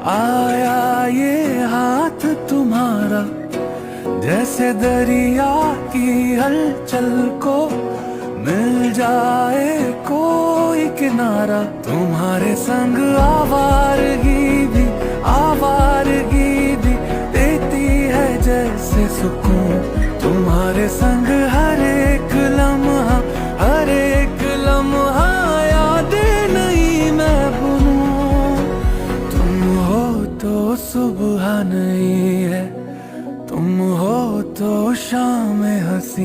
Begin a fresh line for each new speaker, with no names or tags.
आया ये हाथ तुम्हारा, जैसे दरिया की हलचल को मिल जाए कोई किनारा। तुम्हारे संग आवारगी भी देती है जैसे सुकून। तुम्हारे संग